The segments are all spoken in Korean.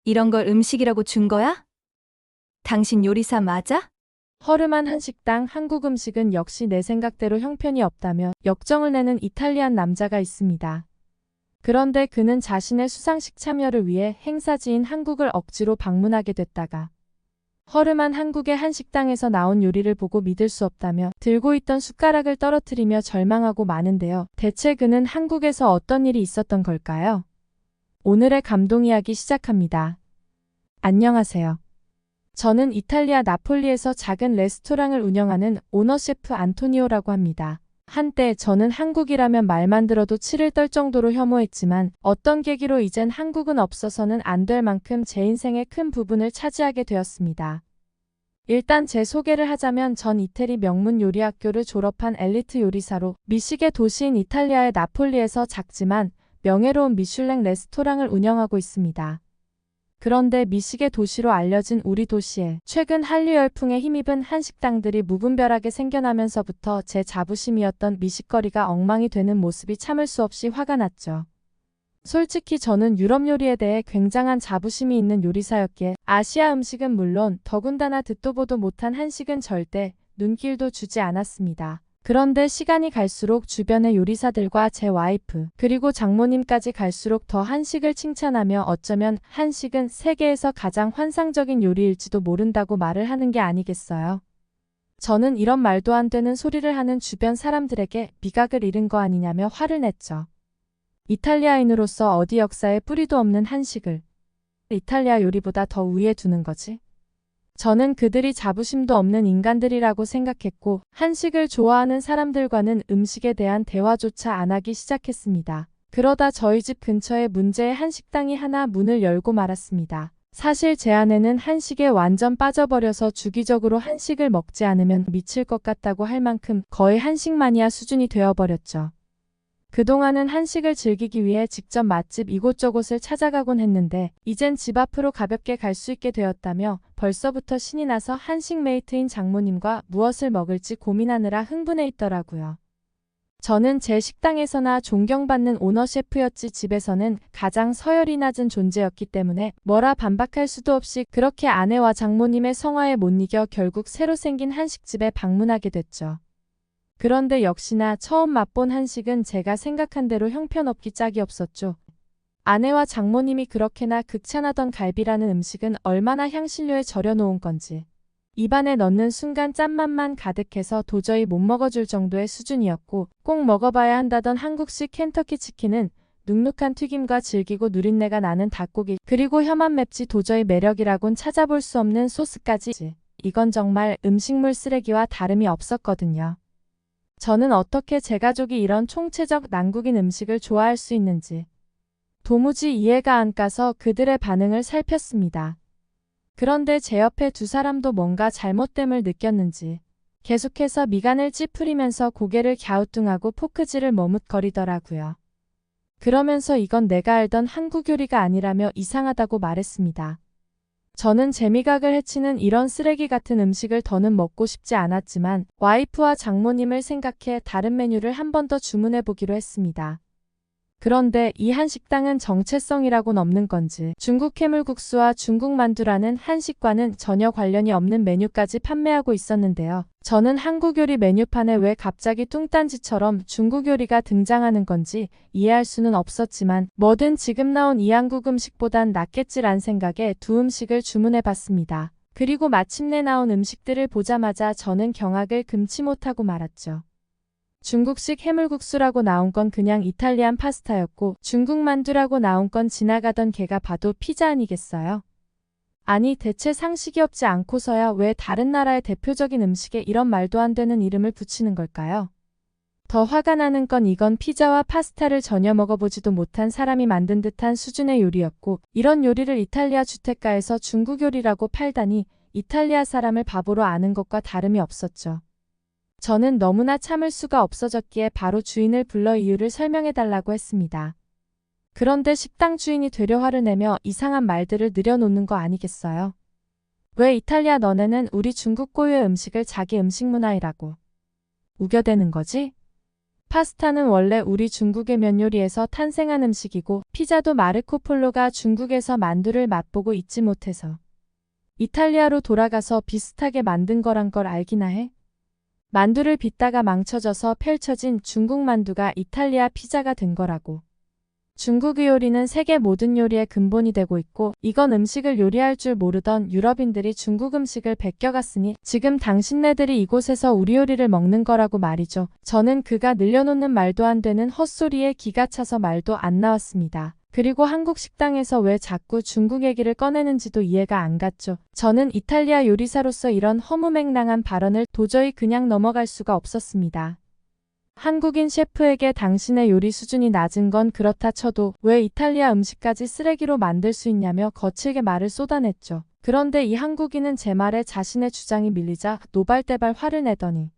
이런 걸 음식이라고 준 거야? 당신 요리사 맞아? 허름한 한식당 한국 음식은 역시 내 생각대로 형편이 없다며 역정을 내는 이탈리안 남자가 있습니다. 그런데 그는 자신의 수상식 참여를 위해 행사지인 한국을 억지로 방문하게 됐다가 허름한 한국의 한식당에서 나온 요리를 보고 믿을 수 없다며 들고 있던 숟가락을 떨어뜨리며 절망하고 마는데요. 대체 그는 한국에서 어떤 일이 있었던 걸까요? 오늘의 감동 이야기 시작합니다. 안녕하세요. 저는 이탈리아 나폴리에서 작은 레스토랑을 운영하는 오너 셰프 안토니오라고 합니다. 한때 저는 한국이라면 말만 들어도 치를 떨 정도로 혐오했지만 어떤 계기로 이젠 한국은 없어서는 안 될 만큼 제 인생의 큰 부분을 차지하게 되었습니다. 일단 제 소개를 하자면 전 이태리 명문 요리학교를 졸업한 엘리트 요리사로 미식의 도시인 이탈리아의 나폴리에서 작지만 명예로운 미슐랭 레스토랑을 운영하고 있습니다. 그런데 미식의 도시로 알려진 우리 도시에 최근 한류 열풍에 힘입은 한식당들이 무분별하게 생겨나면서부터 제 자부심이었던 미식거리가 엉망이 되는 모습이 참을 수 없이 화가 났죠. 솔직히 저는 유럽 요리에 대해 굉장한 자부심이 있는 요리사였기에 아시아 음식은 물론 더군다나 듣도 보도 못한 한식은 절대 눈길도 주지 않았습니다. 그런데 시간이 갈수록 주변의 요리사들과 제 와이프 그리고 장모님까지 갈수록 더 한식을 칭찬하며 어쩌면 한식은 세계에서 가장 환상적인 요리일지도 모른다고 말을 하는 게 아니겠어요. 저는 이런 말도 안 되는 소리를 하는 주변 사람들에게 미각을 잃은 거 아니냐며 화를 냈죠. 이탈리아인으로서 어디 역사에 뿌리도 없는 한식을 이탈리아 요리보다 더 위에 두는 거지? 저는 그들이 자부심도 없는 인간들이라고 생각했고 한식을 좋아하는 사람들과는 음식에 대한 대화조차 안 하기 시작했습니다. 그러다 저희 집 근처에 문제의 한식당이 하나 문을 열고 말았습니다. 사실 제 아내는 한식에 완전 빠져버려서 주기적으로 한식을 먹지 않으면 미칠 것 같다고 할 만큼 거의 한식 마니아 수준이 되어버렸죠. 그동안은 한식을 즐기기 위해 직접 맛집 이곳저곳을 찾아가곤 했는데 이젠 집 앞으로 가볍게 갈 수 있게 되었다며 벌써부터 신이 나서 한식 메이트인 장모님과 무엇을 먹을지 고민하느라 흥분해 있더라고요. 저는 제 식당에서나 존경받는 오너 셰프였지 집에서는 가장 서열이 낮은 존재였기 때문에 뭐라 반박할 수도 없이 그렇게 아내와 장모님의 성화에 못 이겨 결국 새로 생긴 한식집에 방문하게 됐죠. 그런데 역시나 처음 맛본 한식은 제가 생각한 대로 형편없기 짝이 없었죠. 아내와 장모님이 그렇게나 극찬하던 갈비라는 음식은 얼마나 향신료에 절여놓은 건지. 입안에 넣는 순간 짠맛만 가득해서 도저히 못 먹어줄 정도의 수준이었고 꼭 먹어봐야 한다던 한국식 켄터키 치킨은 눅눅한 튀김과 질기고 누린내가 나는 닭고기 그리고 혀만 맵지 도저히 매력이라곤 찾아볼 수 없는 소스까지. 이건 정말 음식물 쓰레기와 다름이 없었거든요. 저는 어떻게 제 가족이 이런 총체적 난국인 음식을 좋아할 수 있는지 도무지 이해가 안 가서 그들의 반응을 살폈습니다. 그런데 제 옆에 두 사람도 뭔가 잘못됨을 느꼈는지 계속해서 미간을 찌푸리면서 고개를 갸우뚱하고 포크질을 머뭇거리더라고요. 그러면서 이건 내가 알던 한국 요리가 아니라며 이상하다고 말했습니다. 저는 제 미각을 해치는 이런 쓰레기 같은 음식을 더는 먹고 싶지 않았지만 와이프와 장모님을 생각해 다른 메뉴를 한 번 더 주문해 보기로 했습니다. 그런데 이 한식당은 정체성이라곤 없는 건지 중국 해물국수와 중국 만두라는 한식과는 전혀 관련이 없는 메뉴까지 판매하고 있었는데요. 저는 한국 요리 메뉴판에 왜 갑자기 뚱딴지처럼 중국 요리가 등장하는 건지 이해할 수는 없었지만 뭐든 지금 나온 이 한국 음식보단 낫겠지란 생각에 두 음식을 주문해 봤습니다. 그리고 마침내 나온 음식들을 보자마자 저는 경악을 금치 못하고 말았죠. 중국식 해물국수라고 나온 건 그냥 이탈리안 파스타였고 중국 만두라고 나온 건 지나가던 개가 봐도 피자 아니겠어요? 아니 대체 상식이 없지 않고서야 왜 다른 나라의 대표적인 음식에 이런 말도 안 되는 이름을 붙이는 걸까요? 더 화가 나는 건 이건 피자와 파스타를 전혀 먹어보지도 못한 사람이 만든 듯한 수준의 요리였고 이런 요리를 이탈리아 주택가에서 중국 요리라고 팔다니 이탈리아 사람을 바보로 아는 것과 다름이 없었죠. 저는 너무나 참을 수가 없어졌기에 바로 주인을 불러 이유를 설명해달라고 했습니다. 그런데 식당 주인이 되려 화를 내며 이상한 말들을 늘여놓는 거 아니겠어요? 왜 이탈리아 너네는 우리 중국 고유의 음식을 자기 음식 문화이라고 우겨대는 거지? 파스타는 원래 우리 중국의 면 요리에서 탄생한 음식이고 피자도 마르코 폴로가 중국에서 만두를 맛보고 잊지 못해서 이탈리아로 돌아가서 비슷하게 만든 거란 걸 알기나 해? 만두를 빚다가 망쳐져서 펼쳐진 중국 만두가 이탈리아 피자가 된 거라고. 중국의 요리는 세계 모든 요리의 근본이 되고 있고 이건 음식을 요리할 줄 모르던 유럽인들이 중국 음식을 베껴갔으니 지금 당신네들이 이곳에서 우리 요리를 먹는 거라고 말이죠. 저는 그가 늘려놓는 말도 안 되는 헛소리에 기가 차서 말도 안 나왔습니다. 그리고 한국 식당에서 왜 자꾸 중국 얘기를 꺼내는지도 이해가 안 갔죠. 저는 이탈리아 요리사로서 이런 허무맹랑한 발언을 도저히 그냥 넘어갈 수가 없었습니다. 한국인 셰프에게 당신의 요리 수준이 낮은 건 그렇다 쳐도 왜 이탈리아 음식까지 쓰레기로 만들 수 있냐며 거칠게 말을 쏟아냈죠. 그런데 이 한국인은 제 말에 자신의 주장이 밀리자 노발대발 화를 내더니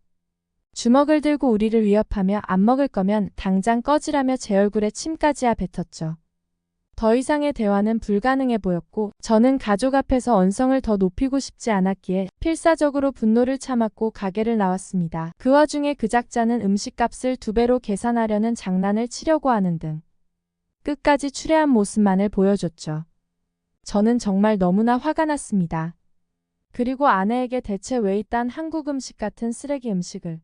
주먹을 들고 우리를 위협하며 안 먹을 거면 당장 꺼지라며 제 얼굴에 침까지야 뱉었죠. 더 이상의 대화는 불가능해 보였고 저는 가족 앞에서 언성을 더 높이고 싶지 않았기에 필사적으로 분노를 참았고 가게를 나왔습니다. 그 와중에 그 작자는 음식값을 2배로 계산하려는 장난을 치려고 하는 등 끝까지 추레한 모습만을 보여줬죠. 저는 정말 너무나 화가 났습니다. 그리고 아내에게 대체 왜 이딴 한국 음식 같은 쓰레기 음식을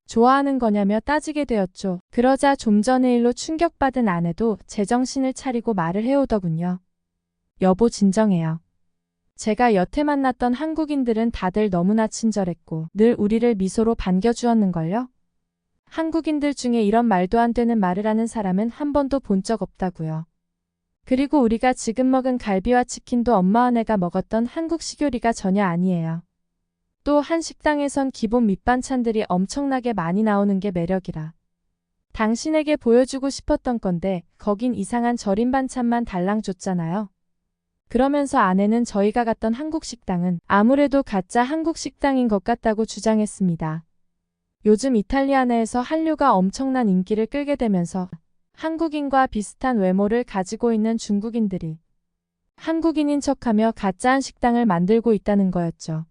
좋아하는 거냐며 따지게 되었죠. 그러자 좀 전의 일로 충격받은 아내도 제정신을 차리고 말을 해오더군요. 여보 진정해요. 제가 여태 만났던 한국인들은 다들 너무나 친절했고 늘 우리를 미소로 반겨주었는걸요. 한국인들 중에 이런 말도 안 되는 말을 하는 사람은 한 번도 본 적 없다고요. 그리고 우리가 지금 먹은 갈비와 치킨도 엄마와 내가 먹었던 한국식 요리가 전혀 아니에요. 또 한 식당에선 기본 밑반찬들이 엄청나게 많이 나오는 게 매력이라 당신에게 보여주고 싶었던 건데 거긴 이상한 절임 반찬만 달랑 줬잖아요. 그러면서 아내는 저희가 갔던 한국 식당은 아무래도 가짜 한국 식당인 것 같다고 주장했습니다. 요즘 이탈리아 내에서 한류가 엄청난 인기를 끌게 되면서 한국인과 비슷한 외모를 가지고 있는 중국인들이 한국인인 척하며 가짜한 식당을 만들고 있다는 거였죠.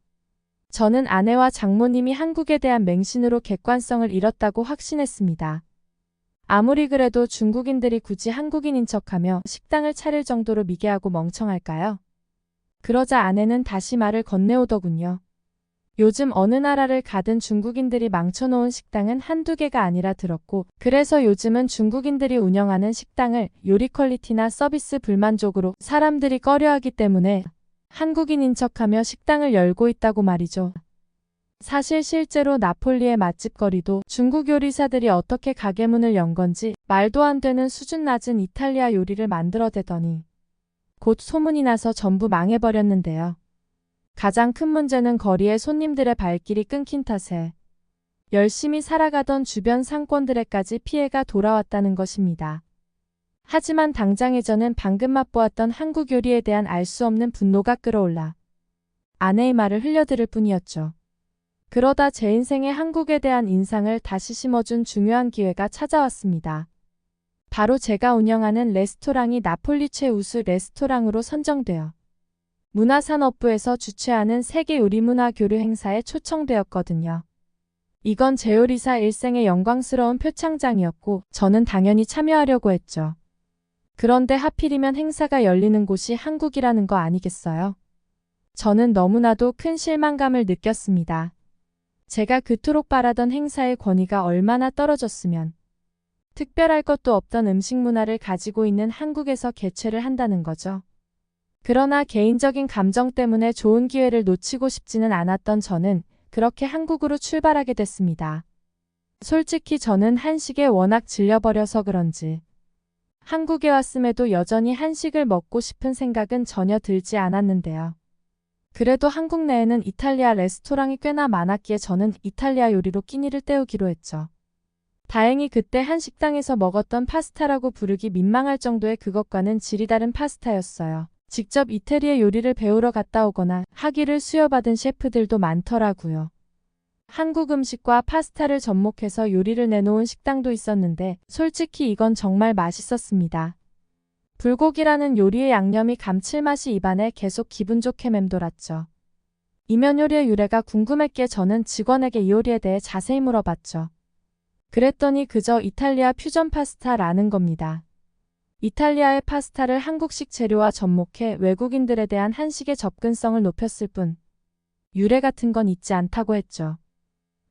저는 아내와 장모님이 한국에 대한 맹신으로 객관성을 잃었다고 확신했습니다. 아무리 그래도 중국인들이 굳이 한국인인 척하며 식당을 차릴 정도로 미개하고 멍청할까요? 그러자 아내는 다시 말을 건네오더군요. 요즘 어느 나라를 가든 중국인들이 망쳐놓은 식당은 한두 개가 아니라 들었고 그래서 요즘은 중국인들이 운영하는 식당을 요리 퀄리티나 서비스 불만족으로 사람들이 꺼려하기 때문에 한국인인 척하며 식당을 열고 있다고 말이죠. 사실 실제로 나폴리의 맛집거리도 중국 요리사들이 어떻게 가게 문을 연 건지 말도 안 되는 수준 낮은 이탈리아 요리를 만들어대더니 곧 소문이 나서 전부 망해버렸는데요. 가장 큰 문제는 거리에 손님들의 발길이 끊긴 탓에 열심히 살아가던 주변 상권들에까지 피해가 돌아왔다는 것입니다. 하지만 당장에 저는 방금 맛보았던 한국 요리에 대한 알 수 없는 분노가 끌어올라 아내의 말을 흘려들을 뿐이었죠. 그러다 제 인생에 한국에 대한 인상을 다시 심어준 중요한 기회가 찾아왔습니다. 바로 제가 운영하는 레스토랑이 나폴리 최우수 레스토랑으로 선정되어 문화산업부에서 주최하는 세계 요리문화 교류 행사에 초청되었거든요. 이건 제 요리사 일생의 영광스러운 표창장이었고 저는 당연히 참여하려고 했죠. 그런데 하필이면 행사가 열리는 곳이 한국이라는 거 아니겠어요? 저는 너무나도 큰 실망감을 느꼈습니다. 제가 그토록 바라던 행사의 권위가 얼마나 떨어졌으면 특별할 것도 없던 음식 문화를 가지고 있는 한국에서 개최를 한다는 거죠. 그러나 개인적인 감정 때문에 좋은 기회를 놓치고 싶지는 않았던 저는 그렇게 한국으로 출발하게 됐습니다. 솔직히 저는 한식에 워낙 질려버려서 그런지 한국에 왔음에도 여전히 한식을 먹고 싶은 생각은 전혀 들지 않았는데요. 그래도 한국 내에는 이탈리아 레스토랑이 꽤나 많았기에 저는 이탈리아 요리로 끼니를 때우기로 했죠. 다행히 그때 한 식당에서 먹었던 파스타라고 부르기 민망할 정도의 그것과는 질이 다른 파스타였어요. 직접 이태리의 요리를 배우러 갔다 오거나 학위를 수여받은 셰프들도 많더라고요. 한국 음식과 파스타를 접목해서 요리를 내놓은 식당도 있었는데 솔직히 이건 정말 맛있었습니다. 불고기라는 요리의 양념이 감칠맛이 입안에 계속 기분 좋게 맴돌았죠. 이면 요리의 유래가 궁금했기에 저는 직원에게 이 요리에 대해 자세히 물어봤죠. 그랬더니 그저 이탈리아 퓨전 파스타라는 겁니다. 이탈리아의 파스타를 한국식 재료와 접목해 외국인들에 대한 한식의 접근성을 높였을 뿐 유래 같은 건 있지 않다고 했죠.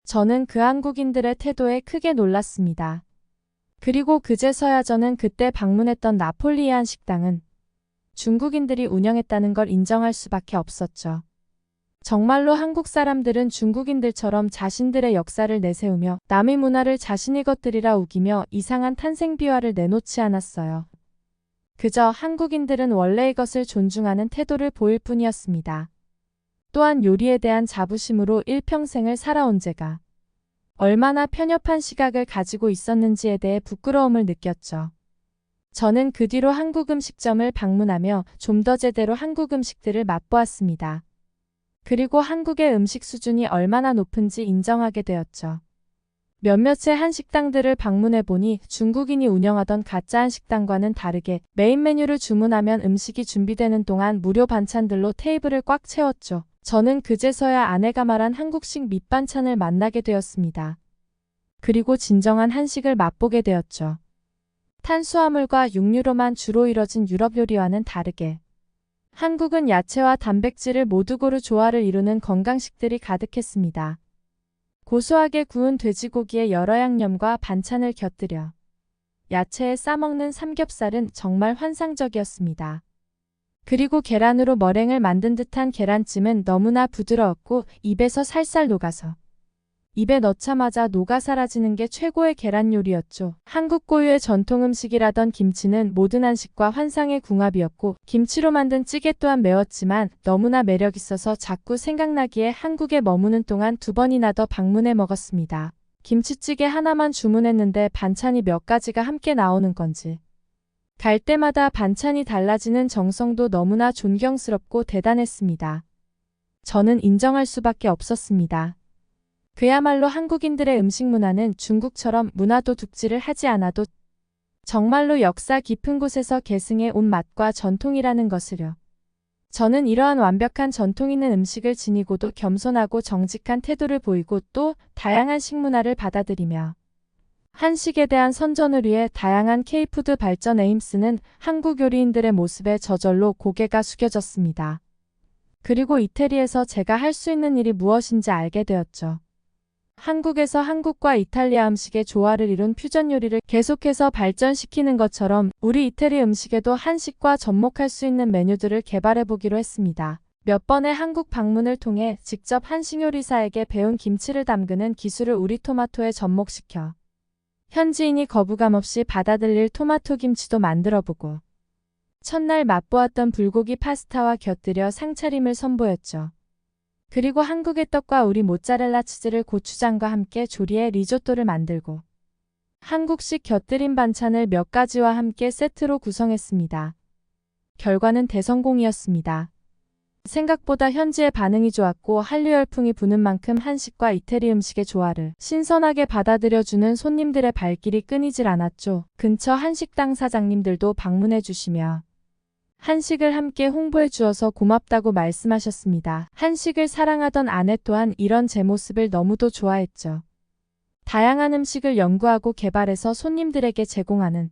저는 그 한국인들의 태도에 크게 놀랐습니다. 그리고 그제서야 저는 그때 방문했던 나폴리안 식당은 중국인들이 운영했다는 걸 인정할 수밖에 없었죠. 정말로 한국 사람들은 중국인들처럼 자신들의 역사를 내세우며 남의 문화를 자신의 것들이라 우기며 이상한 탄생 비화를 내놓지 않았어요. 그저 한국인들은 원래 이것을 존중하는 태도를 보일 뿐이었습니다. 또한 요리에 대한 자부심으로 일평생을 살아온 제가 얼마나 편협한 시각을 가지고 있었는지에 대해 부끄러움을 느꼈죠. 저는 그 뒤로 한국 음식점을 방문하며 좀 더 제대로 한국 음식들을 맛보았습니다. 그리고 한국의 음식 수준이 얼마나 높은지 인정하게 되었죠. 몇몇의 한식당들을 방문해보니 중국인이 운영하던 가짜 한식당과는 다르게 메인 메뉴를 주문하면 음식이 준비되는 동안 무료 반찬들로 테이블을 꽉 채웠죠. 저는 그제서야 아내가 말한 한국식 밑반찬을 만나게 되었습니다. 그리고 진정한 한식을 맛보게 되었죠. 탄수화물과 육류로만 주로 이뤄진 유럽 요리와는 다르게 한국은 야채와 단백질을 모두 고루 조화를 이루는 건강식들이 가득했습니다. 고소하게 구운 돼지고기에 여러 양념과 반찬을 곁들여 야채에 싸먹는 삼겹살은 정말 환상적이었습니다. 그리고 계란으로 머랭을 만든 듯한 계란찜은 너무나 부드러웠고 입에서 살살 녹아서 입에 넣자마자 녹아 사라지는 게 최고의 계란 요리였죠. 한국 고유의 전통 음식이라던 김치는 모든 한식과 환상의 궁합이었고 김치로 만든 찌개 또한 매웠지만 너무나 매력 있어서 자꾸 생각나기에 한국에 머무는 동안 2번이나 더 방문해 먹었습니다. 김치찌개 하나만 주문했는데 반찬이 몇 가지가 함께 나오는 건지 갈 때마다 반찬이 달라지는 정성도 너무나 존경스럽고 대단했습니다. 저는 인정할 수밖에 없었습니다. 그야말로 한국인들의 음식 문화는 중국처럼 문화도 둑질을 하지 않아도 정말로 역사 깊은 곳에서 계승해 온 맛과 전통이라는 것을요. 저는 이러한 완벽한 전통 있는 음식을 지니고도 겸손하고 정직한 태도를 보이고 또 다양한 식문화를 받아들이며 한식에 대한 선전을 위해 다양한 K푸드 발전에 힘쓰는 한국 요리인들의 모습에 저절로 고개가 숙여졌습니다. 그리고 이태리에서 제가 할 수 있는 일이 무엇인지 알게 되었죠. 한국에서 한국과 이탈리아 음식의 조화를 이룬 퓨전 요리를 계속해서 발전시키는 것처럼 우리 이태리 음식에도 한식과 접목할 수 있는 메뉴들을 개발해보기로 했습니다. 몇 번의 한국 방문을 통해 직접 한식 요리사에게 배운 김치를 담그는 기술을 우리 토마토에 접목시켜 현지인이 거부감 없이 받아들일 토마토 김치도 만들어보고 첫날 맛보았던 불고기 파스타와 곁들여 상차림을 선보였죠. 그리고 한국의 떡과 우리 모짜렐라 치즈를 고추장과 함께 조리해 리조또를 만들고 한국식 곁들임 반찬을 몇 가지와 함께 세트로 구성했습니다. 결과는 대성공이었습니다. 생각보다 현지의 반응이 좋았고 한류 열풍이 부는 만큼 한식과 이태리 음식의 조화를 신선하게 받아들여주는 손님들의 발길이 끊이질 않았죠. 근처 한식당 사장님들도 방문해 주시며 한식을 함께 홍보해 주어서 고맙다고 말씀하셨습니다. 한식을 사랑하던 아내 또한 이런 제 모습을 너무도 좋아했죠. 다양한 음식을 연구하고 개발해서 손님들에게 제공하는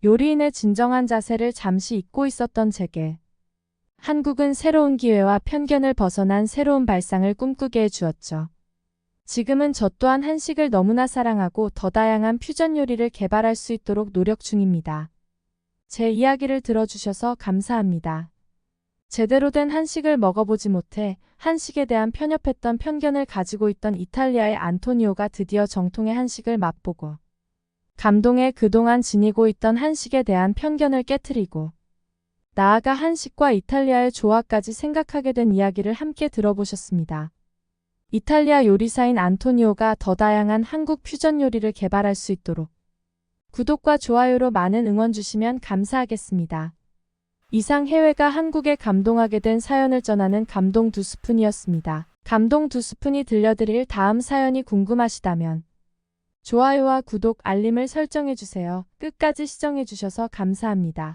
요리인의 진정한 자세를 잠시 잊고 있었던 제게 한국은 새로운 기회와 편견을 벗어난 새로운 발상을 꿈꾸게 해주었죠. 지금은 저 또한 한식을 너무나 사랑하고 더 다양한 퓨전 요리를 개발할 수 있도록 노력 중입니다. 제 이야기를 들어주셔서 감사합니다. 제대로 된 한식을 먹어보지 못해 한식에 대한 편협했던 편견을 가지고 있던 이탈리아의 안토니오가 드디어 정통의 한식을 맛보고 감동에 그동안 지니고 있던 한식에 대한 편견을 깨트리고 나아가 한식과 이탈리아의 조화까지 생각하게 된 이야기를 함께 들어보셨습니다. 이탈리아 요리사인 안토니오가 더 다양한 한국 퓨전 요리를 개발할 수 있도록 구독과 좋아요로 많은 응원 주시면 감사하겠습니다. 이상 해외가 한국에 감동하게 된 사연을 전하는 감동 2스푼이었습니다. 감동 2스푼이 들려드릴 다음 사연이 궁금하시다면 좋아요와 구독, 알림을 설정해주세요. 끝까지 시청해주셔서 감사합니다.